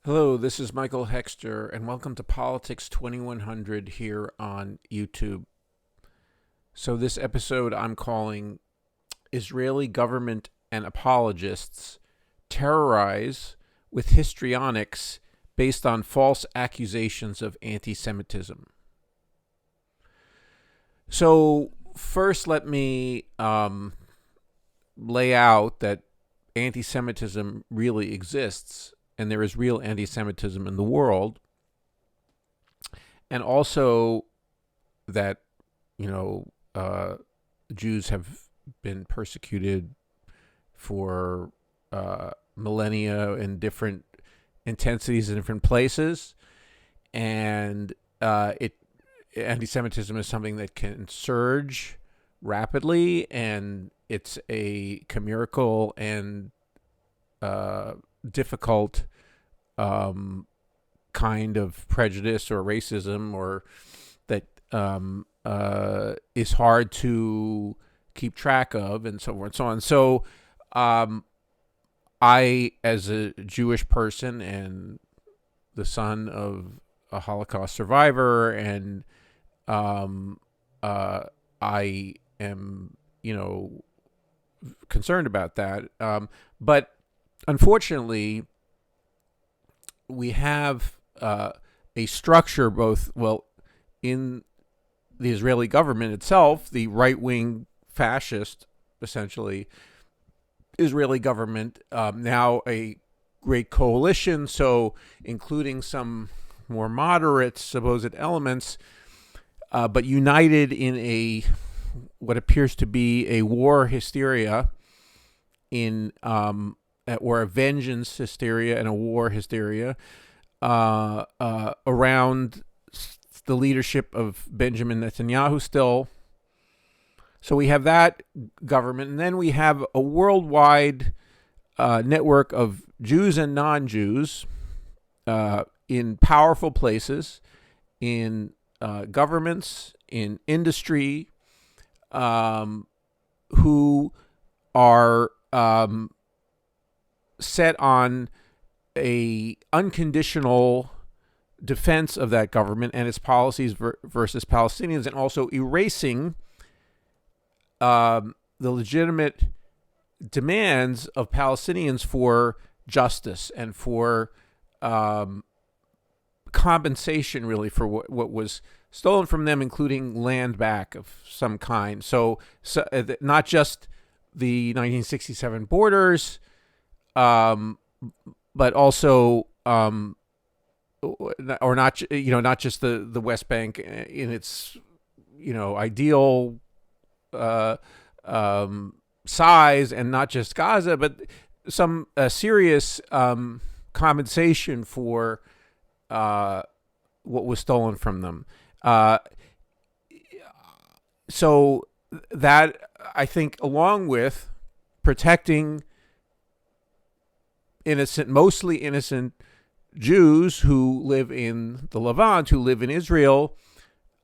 Hello, this is Michael Hexter, and welcome to Politics 2100 here on YouTube. So, this episode I'm calling Israeli Government and Apologists Terrorize with Histrionics based on false accusations of anti Semitism. So, first, let me lay out that anti Semitism really exists and there is real anti-Semitism in the world, and also that Jews have been persecuted for millennia in different intensities in different places, and anti-Semitism is something that can surge rapidly, and it's a chimerical and difficult kind of prejudice or racism, or that is hard to keep track of, and so forth and so on. So I, as a Jewish person and the son of a Holocaust survivor, and I am, concerned about that. But unfortunately, we have a structure both, in the Israeli government itself, the right-wing fascist, essentially, Israeli government, now a great coalition, so including some more moderate supposed elements, but united in what appears to be a war hysteria, or a vengeance hysteria and a war hysteria around the leadership of Benjamin Netanyahu still. So we have that government, and then we have a worldwide network of Jews and non-Jews in powerful places, in governments, in industry, who are set on a unconditional defense of that government and its policies versus Palestinians, and also erasing the legitimate demands of Palestinians for justice and for compensation, really, for what was stolen from them, including land back of some kind. So not just the 1967 borders, but also, or not, not just the West Bank in its, ideal size, and not just Gaza, but some serious compensation for what was stolen from them. So that, I think, along with protecting mostly innocent Jews who live in the Levant, who live in Israel,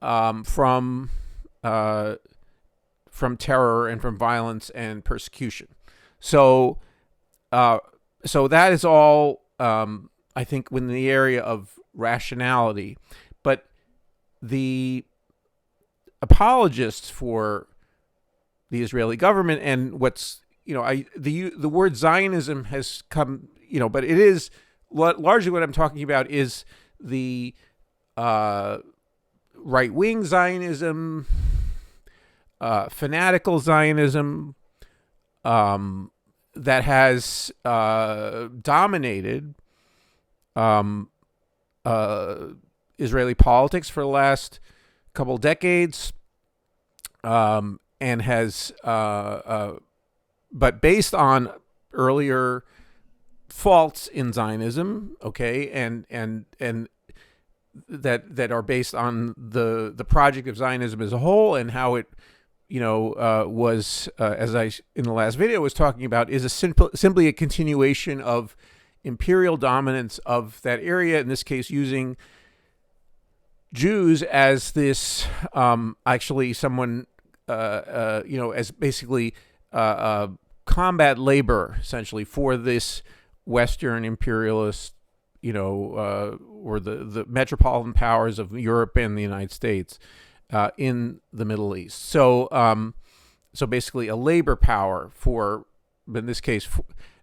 from terror and from violence and persecution. So that is all, I think, within the area of rationality. But the apologists for the Israeli government, and what's, the word Zionism has come, but it is largely what I'm talking about is the right-wing Zionism, fanatical Zionism, that has dominated Israeli politics for the last couple decades, and has, but based on earlier faults in Zionism, okay, and that are based on the project of Zionism as a whole, and how it, was, as I in the last video was talking about, is simply a continuation of imperial dominance of that area. In this case, using Jews as this, actually someone, as basically combat labor, essentially, for this Western imperialist or the metropolitan powers of Europe and the United States in the Middle East. So basically a labor power for, in this case,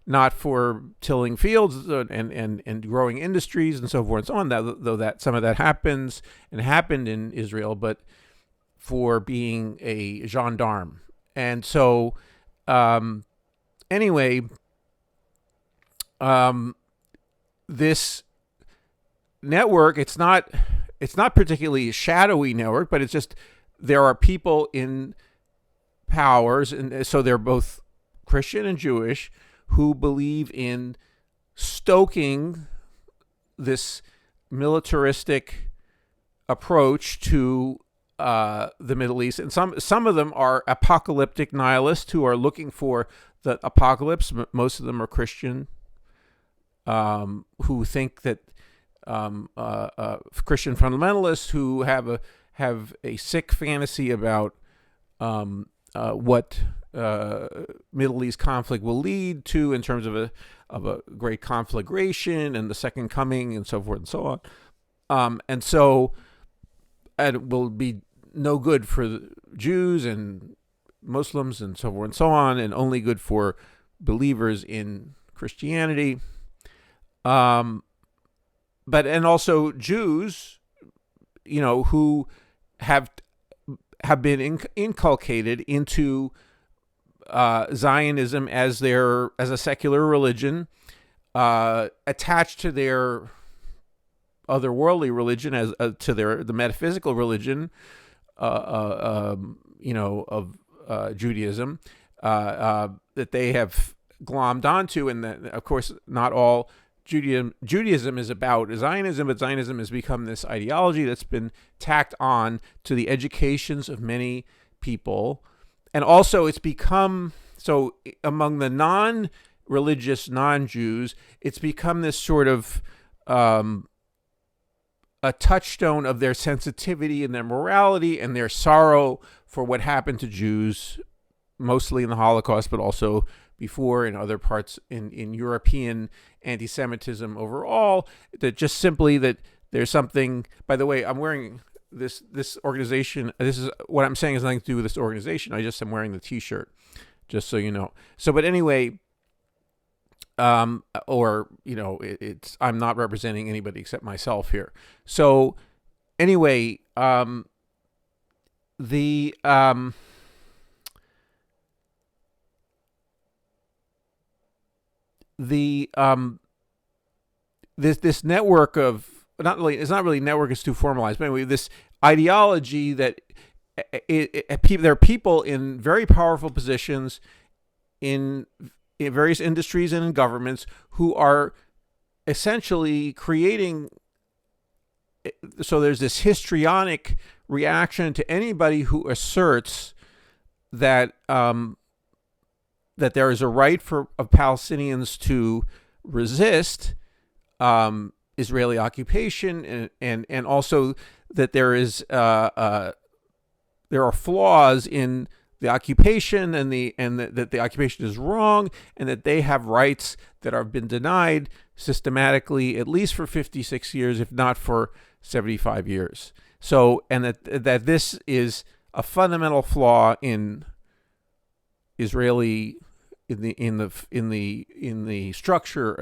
not for tilling fields and growing industries and so forth and so on, though that some of that happens and happened in Israel, but for being a gendarme. And so anyway, this network, it's not particularly a shadowy network, but it's just there are people in powers, and so they're both Christian and Jewish, who believe in stoking this militaristic approach to the Middle East. And some of them are apocalyptic nihilists who are looking for the apocalypse. Most of them are Christian, who think that Christian fundamentalists who have a sick fantasy about what Middle East conflict will lead to in terms of a great conflagration and the second coming and so forth and so on. And it will be no good for the Jews and Muslims and so forth and so on, and only good for believers in Christianity. And also Jews, who have been inculcated into Zionism as a secular religion, attached to their otherworldly religion, as to the metaphysical religion, of Judaism, that they have glommed onto, and that, of course, not all Judaism is about Zionism, but Zionism has become this ideology that's been tacked on to the educations of many people. And also it's become, so among the non-religious, non-Jews, it's become this sort of a touchstone of their sensitivity and their morality and their sorrow for what happened to Jews, mostly in the Holocaust, but also before in other parts in European anti-Semitism overall, that just simply that there's something. By the way, I'm wearing this organization. This is what I'm saying has nothing to do with this organization. I just am wearing the T-shirt, just so you know. So, but anyway, it's I'm not representing anybody except myself here. So anyway, this network of, it's not really network, it's too formalized, but anyway, this ideology that there are people in very powerful positions in various industries and in governments who are essentially creating, so there's this histrionic reaction to anybody who asserts that that there is a right of Palestinians to resist Israeli occupation, and also that there are flaws in the occupation, and that the occupation is wrong, and that they have rights that have been denied systematically at least for 56 years, if not for 75 years. So, and that this is a fundamental flaw in the structure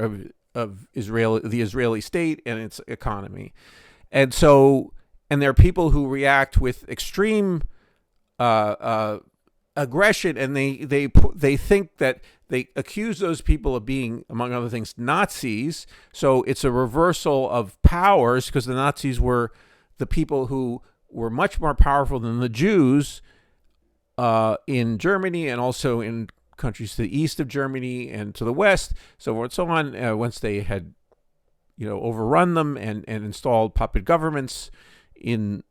of Israel, the Israeli state and its economy. And so, and there are people who react with extreme aggression, and they think that they accuse those people of being, among other things, Nazis. So it's a reversal of powers, because the Nazis were the people who were much more powerful than the Jews in Germany, and also in countries to the east of Germany and to the west, so forth and so on. Once they had, overrun them and installed puppet governments in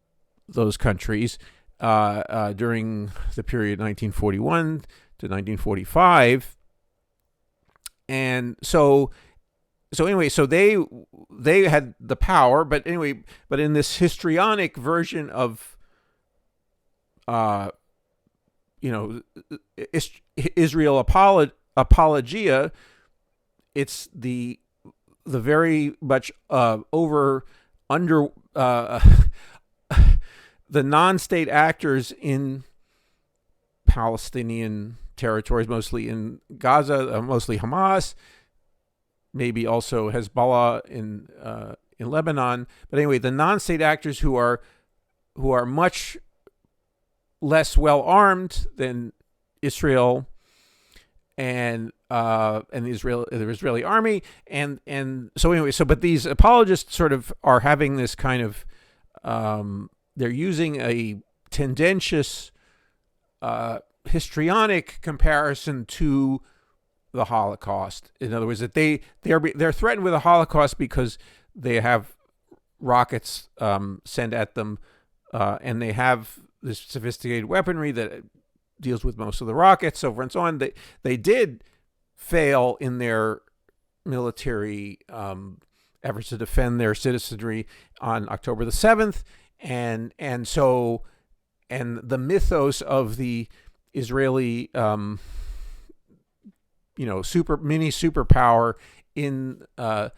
those countries during the period 1941 to 1945, and so anyway, so they had the power, but in this histrionic version of Israel apologia, it's the the very much over under the non-state actors in Palestinian territories, mostly in Gaza, mostly Hamas, maybe also Hezbollah in Lebanon. But anyway, the non-state actors who are much less well armed than Israel and the Israeli army, and so anyway, but these apologists sort of are having this kind of they're using a tendentious histrionic comparison to the Holocaust. In other words, that they're threatened with a Holocaust because they have rockets sent at them, and they have this sophisticated weaponry that deals with most of the rockets, so forth and so on. They did fail in their military efforts to defend their citizenry on October the 7th, and the mythos of the Israeli mini superpower in the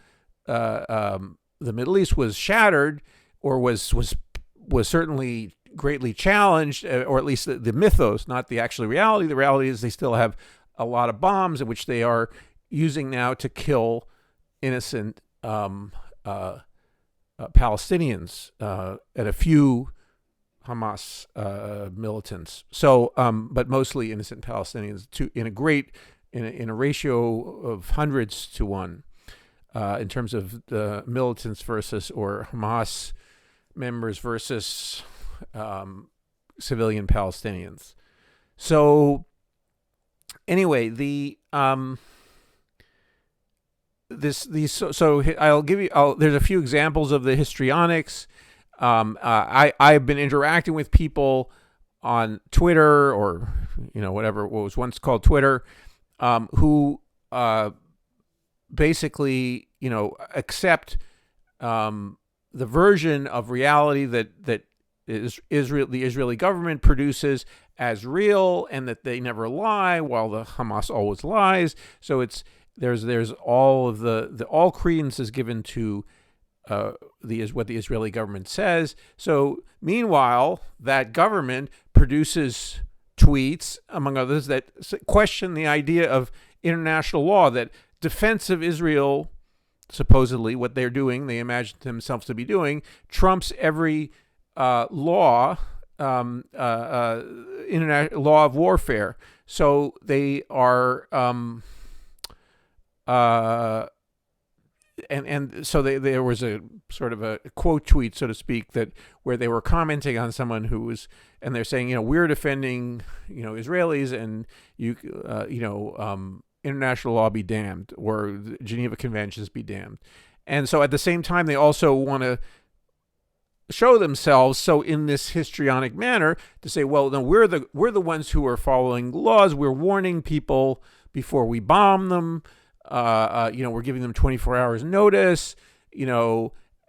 Middle East was shattered, or was certainly greatly challenged, or at least the mythos, not the actual reality. The reality is they still have a lot of bombs, in which they are using now to kill innocent Palestinians and a few Hamas militants. So, but mostly innocent Palestinians, in a ratio of hundreds to one, in terms of the militants versus, or Hamas members versus civilian Palestinians. So anyway, there's a few examples of the histrionics. I've been interacting with people on Twitter, or what was once called Twitter, who basically accept the version of reality that the Israeli government produces as real, and that they never lie, while the Hamas always lies. So there's all of all credence is given to what the Israeli government says. So meanwhile, that government produces tweets, among others, that question the idea of international law, that defense of Israel, supposedly what they're doing, they imagine themselves to be doing, trumps every law, international law of warfare. So they are, and so there was a sort of a quote tweet, so to speak, where they were commenting on someone who was, and they're saying, we're defending, Israelis, and international law be damned, or Geneva Conventions be damned. And so at the same time, they also want to show themselves, so in this histrionic manner, to say, well, no, we're the ones who are following laws. We're warning people before we bomb them. We're giving them 24 hours notice,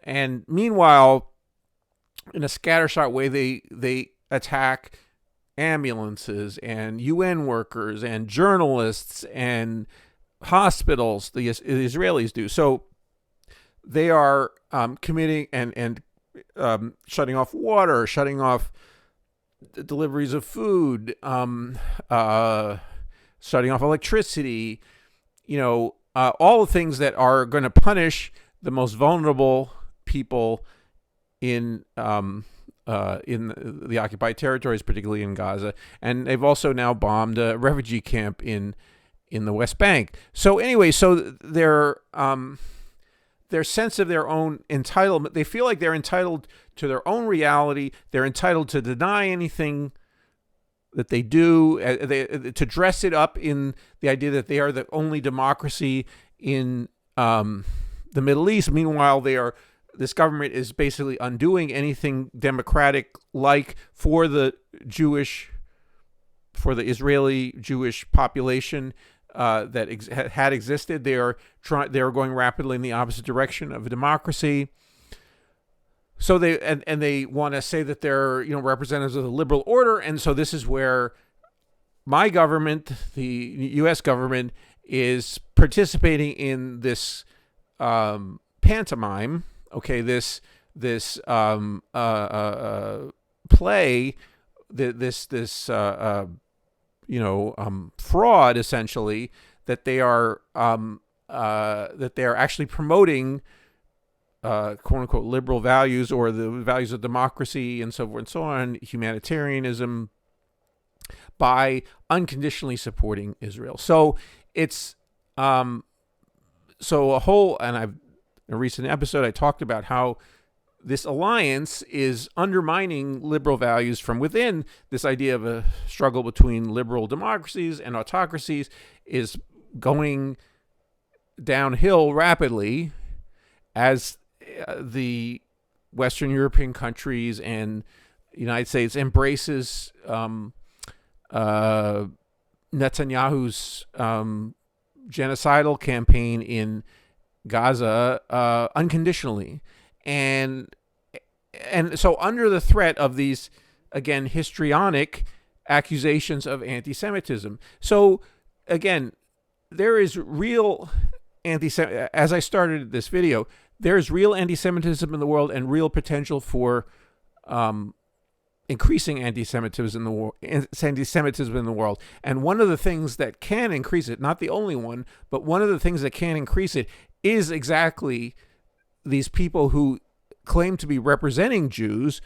and meanwhile, in a scattershot way, they attack ambulances and UN workers and journalists and hospitals. The Israelis do. So they are committing and shutting off water, shutting off deliveries of food, shutting off electricity, all the things that are going to punish the most vulnerable people in the occupied territories, particularly in Gaza. And they've also now bombed a refugee camp in the West Bank. So anyway, their sense of their own entitlement, they feel like they're entitled to their own reality. They're entitled to deny anything that they do, to dress it up in the idea that they are the only democracy in the Middle East. Meanwhile, this government is basically undoing anything democratic-like for the Israeli Jewish population that had existed. They are going rapidly in the opposite direction of a democracy. So they want to say that they're representatives of the liberal order, and so this is where my government, the U.S. government, is participating in this pantomime, okay, this play, this fraud, essentially, that they are actually promoting quote unquote liberal values, or the values of democracy and so forth and so on, humanitarianism, by unconditionally supporting Israel. So it's so a whole, and in a recent episode I talked about how this alliance is undermining liberal values from within. This idea of a struggle between liberal democracies and autocracies is going downhill rapidly as the Western European countries and the United States embraces Netanyahu's genocidal campaign in Gaza unconditionally. And so under the threat of these, again, histrionic accusations of anti-Semitism. So again, there is real as I started this video, there is real anti-Semitism in the world and real potential for increasing anti-Semitism in the world. And one of the things that can increase it, not the only one, but one of the things that can increase it is exactly these people who claim to be representing Jews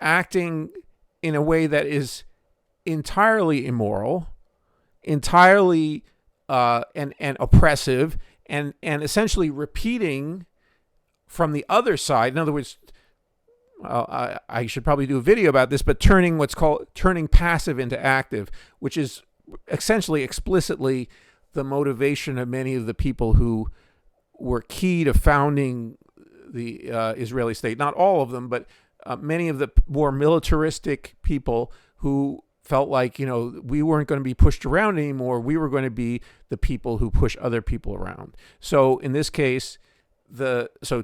acting in a way that is entirely immoral, entirely and oppressive, and essentially repeating from the other side. In other words, I should probably do a video about this, but turning passive into active, which is essentially explicitly the motivation of many of the people who were key to founding the Israeli state. Not all of them, but many of the more militaristic people who felt like, we weren't going to be pushed around anymore. We were going to be the people who push other people around. So in this case,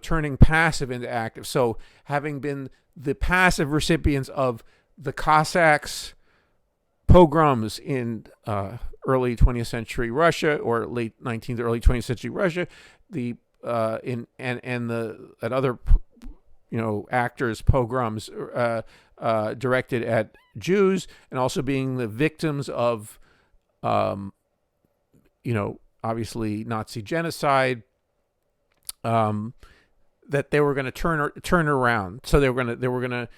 turning passive into active. So having been the passive recipients of the Cossacks pogroms in early 20th century Russia, or late 19th, early 20th century Russia, and other actors pogroms directed at Jews, and also being the victims of obviously Nazi genocide, that they were going to turn around. So they were going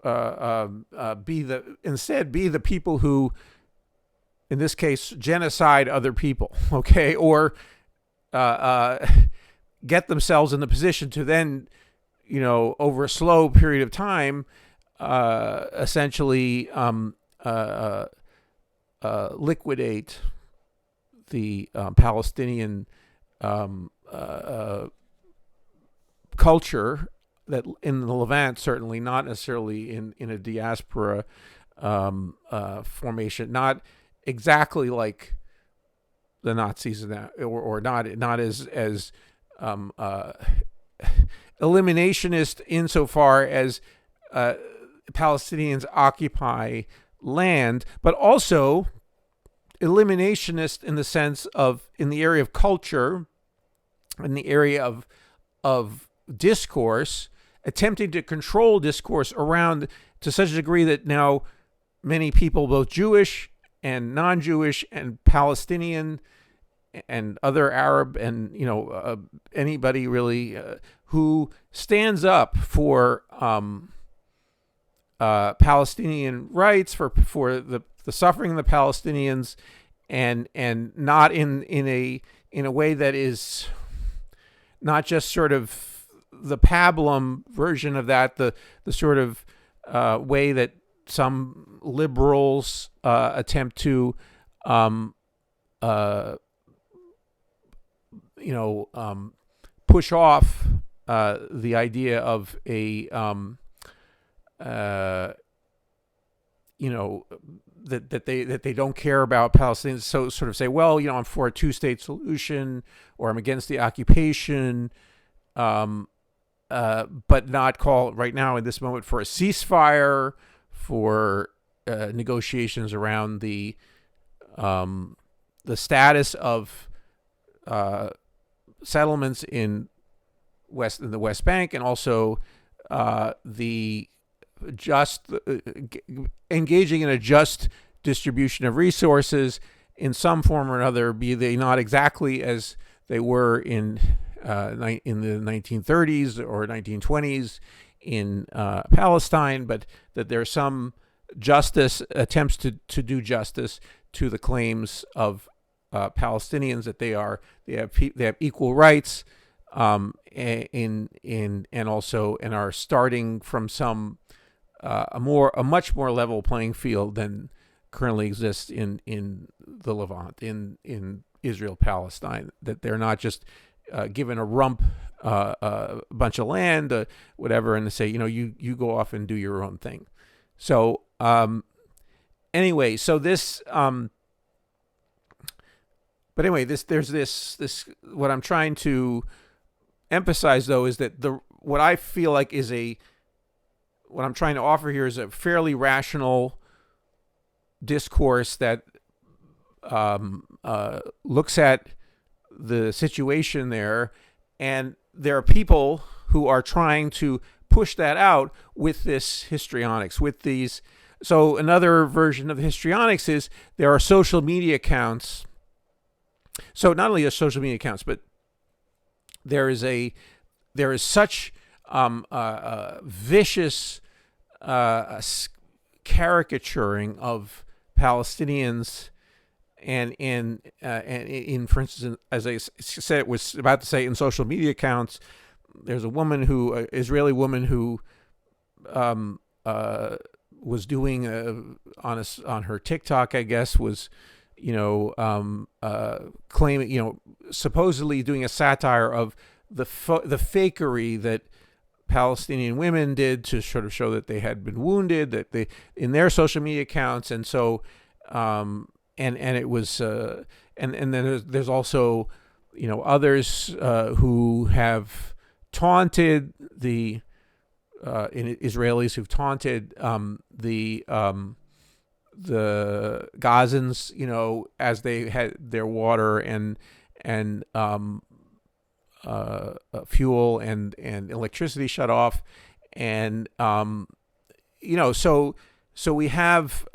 to be the people who, in this case, genocide other people, okay, or get themselves in the position to then, over a slow period of time, essentially liquidate the Palestinian culture that in the Levant, certainly not necessarily in a diaspora formation, not exactly like the Nazis, or not as eliminationist insofar as Palestinians occupy land, but also eliminationist in the sense of, in the area of culture, in the area of discourse, attempting to control discourse around to such a degree that now many people, both Jewish and non-Jewish and Palestinian and other Arab and anybody really who stands up for Palestinian rights, for the suffering of the Palestinians, and not in a way that is not just sort of the pablum version of that, the sort of way that some liberals attempt to push off the idea of a that they don't care about Palestinians. So sort of say, well, I'm for a two-state solution, or I'm against the occupation, but not call right now in this moment for a ceasefire, for negotiations around the status of settlements in the West Bank, and also the just engaging in a just distribution of resources in some form or another, be they not exactly as they were in the 1930s or 1920s in Palestine, but that there's some attempts to do justice to the claims of Palestinians, that they have equal rights, and are starting from a much more level playing field than currently exists in the Levant, in Israel Palestine. That they're not just given a bunch of land, whatever, and to say, you go off and do your own thing. So anyway, so this. But anyway, there's this. What I'm trying to emphasize, though, is that what I feel like what I'm trying to offer here is a fairly rational discourse that looks at the situation there, and there are people who are trying to push that out with this histrionics, with these. So another version of the histrionics is there are social media accounts. So not only are social media accounts, but there is such vicious caricaturing of Palestinians, and in, for instance, as I said, was about to say, in social media accounts, there's a Israeli woman who was doing on her TikTok, I guess, was claiming, supposedly doing a satire of the fakery that Palestinian women did to sort of show that they had been wounded, that they in their social media accounts, and so and it was and then there's also others who have taunted the Israelis who've taunted the Gazans, as they had their water and fuel and electricity shut off, and so we have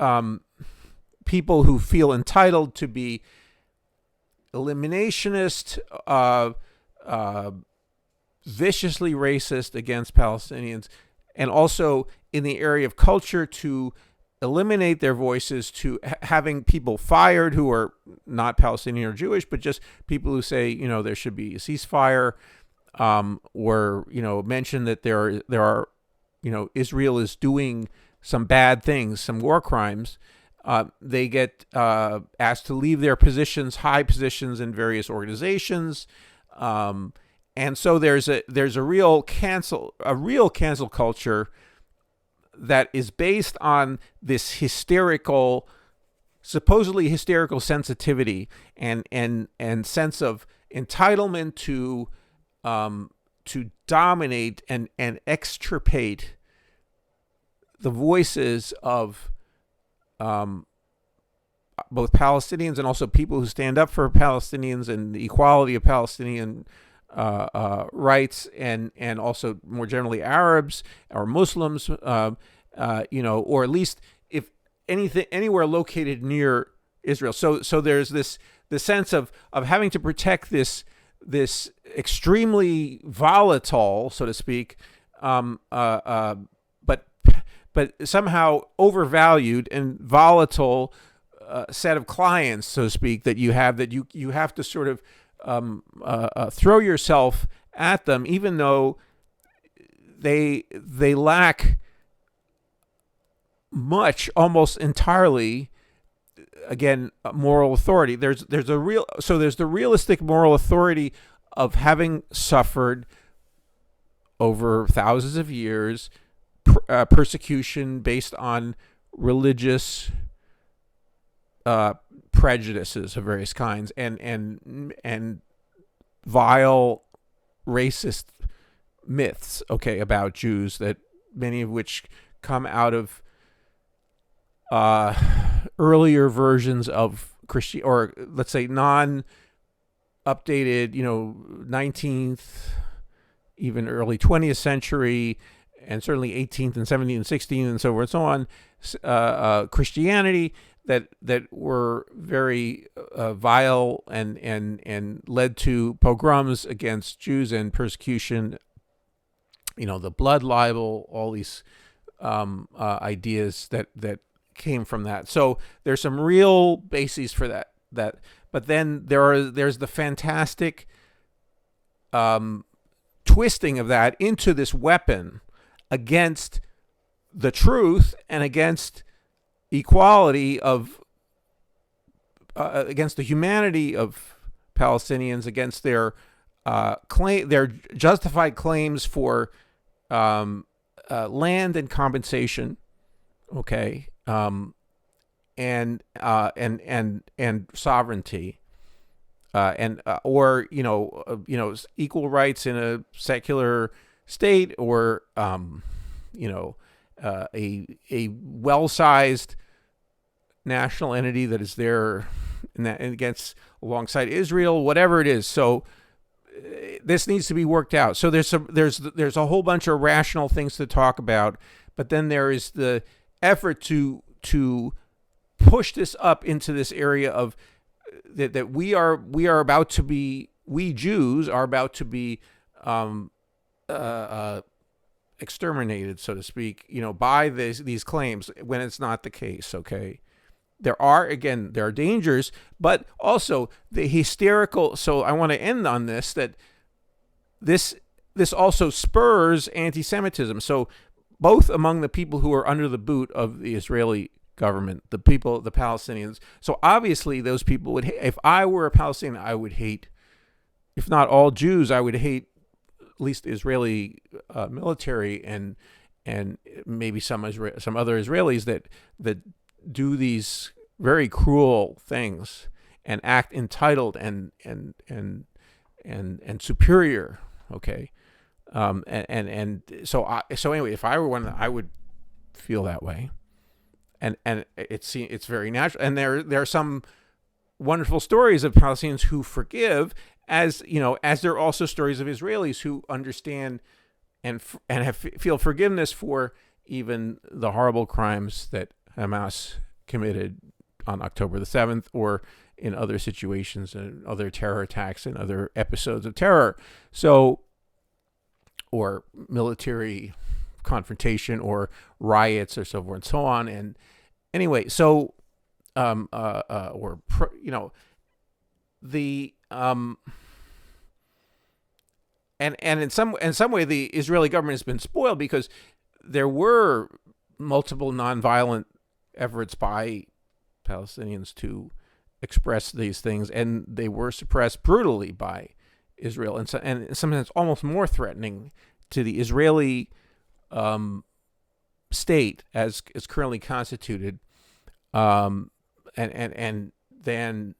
people who feel entitled to be eliminationist, viciously racist against Palestinians, and also in the area of culture to eliminate their voices, to having people fired who are not Palestinian or Jewish, but just people who say, there should be a ceasefire, or, mention that there are, Israel is doing some bad things, some war crimes. They get asked to leave their positions, high positions in various organizations. And so there's a real cancel culture that is based on this supposedly hysterical sensitivity and sense of entitlement to dominate and extirpate the voices of both Palestinians and also people who stand up for Palestinians and the equality of Palestinian rights, and also more generally Arabs or Muslims, or at least if anything anywhere located near Israel. So there's the sense of having to protect this extremely volatile, so to speak, but somehow overvalued and volatile set of clients, so to speak, that you have to sort of throw yourself at them, even though they lack much, almost entirely, again, moral authority. There's the realistic moral authority of having suffered over thousands of years persecution based on religious prejudices of various kinds, and vile racist myths, about Jews, that many of which come out of earlier versions of Christian, or let's say non-updated, 19th, even early 20th century, and certainly 18th and 17th and 16th and so forth and so on, Christianity that were very vile and led to pogroms against Jews and persecution. The blood libel, all these ideas that came from that. So there's some real bases for that. But then there's the fantastic twisting of that into this weapon against the truth and against equality of against the humanity of Palestinians, against their justified claims for land and compensation, okay, and sovereignty, or equal rights in a secular state, or a well-sized national entity that is there against alongside Israel, whatever it is. So this needs to be worked out. So there's a whole bunch of rational things to talk about, but then there is the effort to push this up into this area of that we Jews are about to be exterminated, so to speak, by these claims, when it's not the case. Okay, there are dangers, but also the hysterical. So I want to end on this, that this also spurs anti-Semitism. So both among the people who are under the boot of the Israeli government, the Palestinians. So obviously those people would hate. If I were a Palestinian, I would hate, if not all Jews, I would hate at least Israeli military and maybe some other Israelis that do these very cruel things and act entitled and superior. Okay, so anyway, if I were one, I would feel that way, and it's very natural. And there are some wonderful stories of Palestinians who forgive, as there are also stories of Israelis who understand and feel forgiveness for even the horrible crimes that Hamas committed on October the 7th, or in other situations and other terror attacks and other episodes of terror. So, or military confrontation or riots or so forth and so on. And anyway, so, and in some way, the Israeli government has been spoiled, because there were multiple nonviolent efforts by Palestinians to express these things, and they were suppressed brutally by Israel, and sometimes almost more threatening to the Israeli state as currently constituted, and then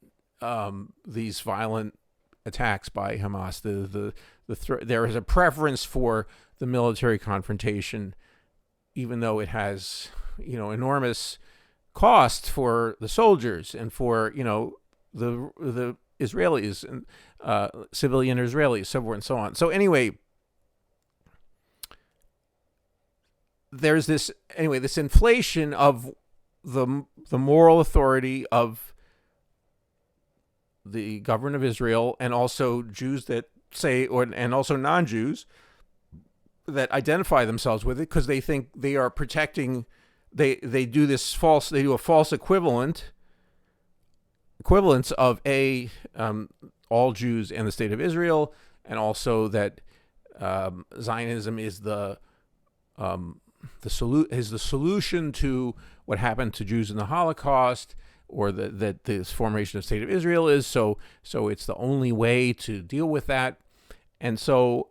these violent attacks by Hamas. There is a preference for the military confrontation, even though it has enormous cost for the soldiers and for the Israelis and civilian Israelis, so forth and so on. So anyway, there's this inflation of the moral authority of the government of Israel, and also Jews that say, and also non-Jews that identify themselves with it, because they think they are protecting. They do a false equivalence of all Jews and the state of Israel, and also that Zionism is the solution to what happened to Jews in the Holocaust, or that the formation of the state of Israel is. So it's the only way to deal with that. And so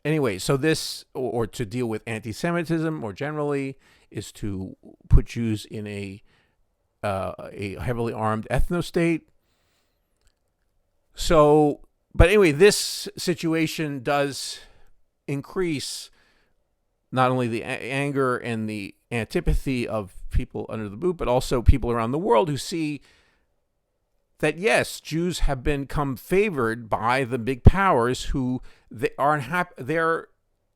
anyway, so this, or to deal with anti-Semitism more generally, is to put Jews in a heavily armed ethno-state. So, but anyway, this situation does increase not only the anger and the antipathy of people under the boot, but also people around the world who see that yes, Jews have become favored by the big powers who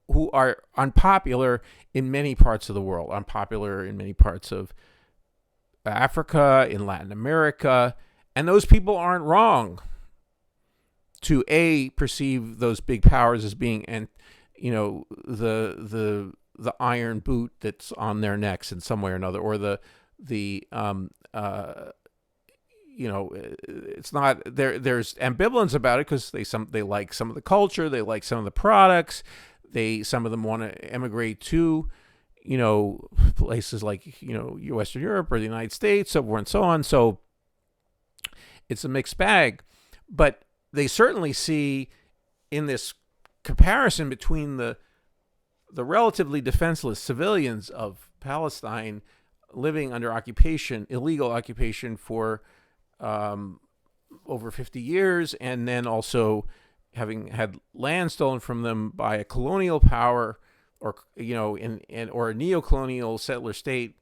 who are unpopular in many parts of the world, unpopular in many parts of Africa, in Latin America, and those people aren't wrong to perceive those big powers as being, and the iron boot that's on their necks in some way or another, or it's not there. There's ambivalence about it because they like some of the culture, they like some of the products, some of them want to emigrate to, places like Western Europe or the United States, so forth and so on. So it's a mixed bag, but they certainly see in this comparison between the relatively defenseless civilians of Palestine living under occupation, illegal occupation for over 50 years, and then also having had land stolen from them by a colonial power, or or a neo-colonial settler state.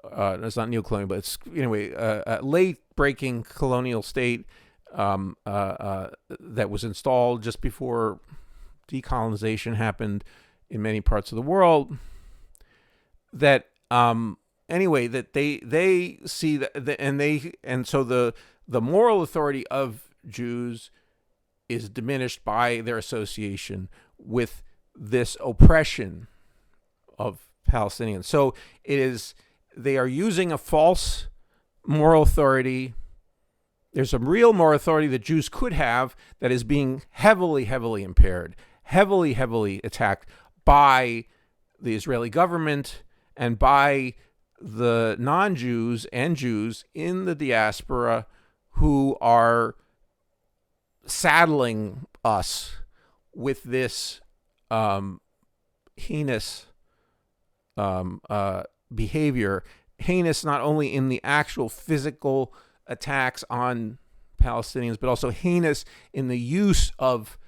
It's not neo-colonial, but it's a late-breaking colonial state that was installed just before decolonization happened in many parts of the world. That that they see that, and so the moral authority of Jews is diminished by their association with this oppression of Palestinians. So they are using a false moral authority. There's a real moral authority that Jews could have that is being heavily, heavily impaired, heavily, heavily attacked by the Israeli government and by the non-Jews and Jews in the diaspora who are saddling us with this heinous behavior. Heinous not only in the actual physical attacks on Palestinians, but also heinous in the use of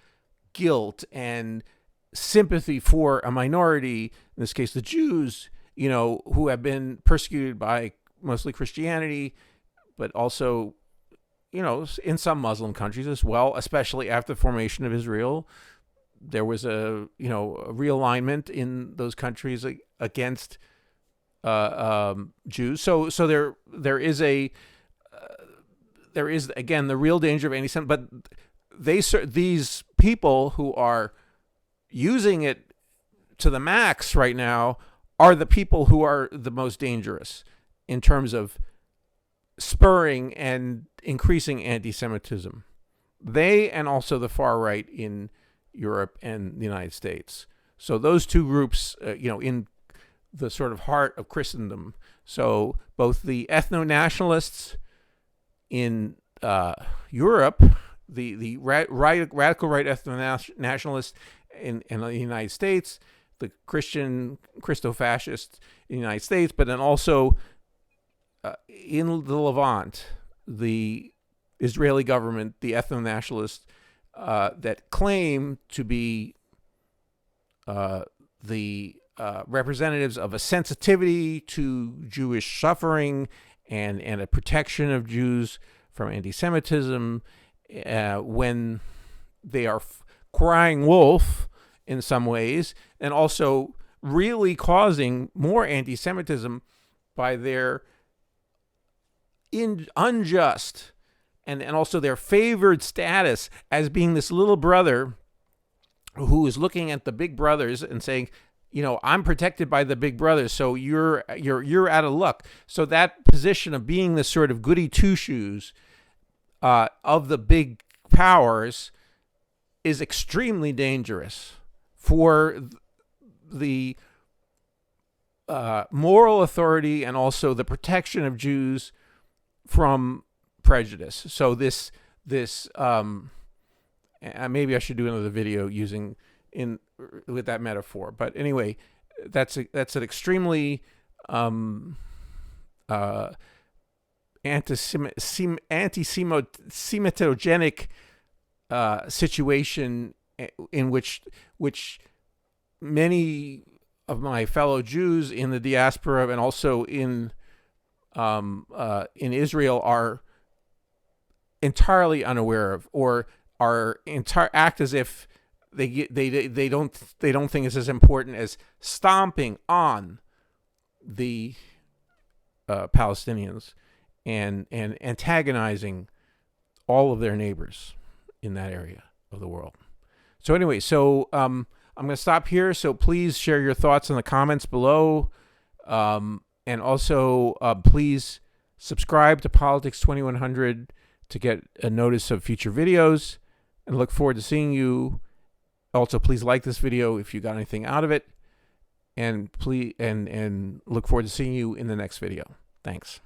guilt and sympathy for a minority, in this case the Jews, who have been persecuted by mostly Christianity, but also, in some Muslim countries as well, especially after the formation of Israel. There was a realignment in those countries against Jews. So there is again the real danger of anti-Semitism, but these people who are using it to the max right now are the people who are the most dangerous in terms of spurring and increasing anti-Semitism. They, and also the far right in Europe and the United States. So those two groups, in the sort of heart of Christendom. So both the ethno-nationalists in Europe, the radical right ethno-nationalists in the United States, the Christo-fascists in the United States, but then also in the Levant, the Israeli government, the ethno-nationalists that claim to be the representatives of a sensitivity to Jewish suffering and a protection of Jews from anti-Semitism, when they are crying wolf in some ways, and also really causing more anti-Semitism by their unjust and also their favored status as being this little brother who is looking at the big brothers and saying, I'm protected by the big brothers, so you're out of luck. So that position of being this sort of goody two shoes of the big powers is extremely dangerous for the moral authority and also the protection of Jews from prejudice. So this maybe I should do another video with that metaphor. But anyway, that's an extremely anti-Semitogenic situation in which many of my fellow Jews in the diaspora and also in Israel are entirely unaware of, or act as if they don't think it's as important as stomping on the Palestinians and antagonizing all of their neighbors in that area of the world. So anyway, I'm going to stop here. So please share your thoughts in the comments below, and also please subscribe to Politics 2100 to get a notice of future videos, and look forward to seeing you. Also, please like this video if you got anything out of it, and please and look forward to seeing you in the next video. Thanks.